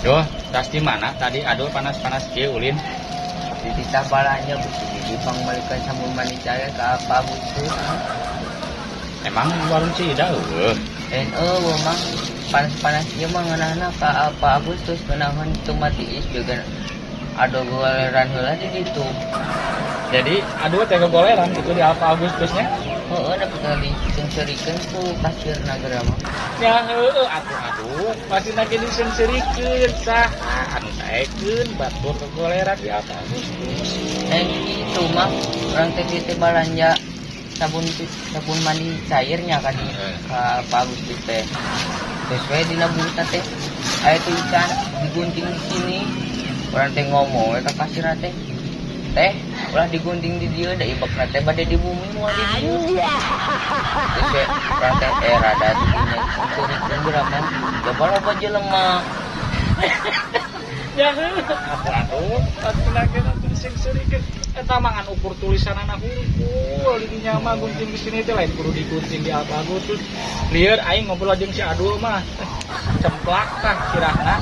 Duh, tas di mana tadi? Aduh, panas-panas kieu ulin. Di Tabalanya begini di pangmalikan sambung manicaya ke apa Agustus. Emang di warung Cida heueuh. Mang panas-panasnya mah ngeunahna ka apa Agustus ngeunahkeun teu mati is juga ado goleran heula di ditu. Jadi, aduh teh goleran itu di Alfa Agustusnya. Heeh, dapat kali disengsirikeun ku kasir nagara mah. Ya heueuh atuh pasti lagi disengsirikeun sah anu saekeun batur goleran di Alfa Agustus. Itu mah orang teh teh balanja sabun mandi cairnya kan ka Pak Agustus teh. Sesuai dina bungkusna teh aya tulisan digunting di sini. Orang teh ngomong ka kasir teh. Teh, ulah digunting di dieu da ibakna teh bade di bumi moal di dieu. Terus orang teh rada dinya seureun berapa? Coba loba jelema. Ya atuh pasti lagi atuh disengsirikeun. Eta mah ngan ukur tulisan anak huruf di dinya mah gunting di sini teh lain kudu digunting di Alfa Agustus. Lieur aing ngobrol jeung si Adul mah cemplak tah kirahna.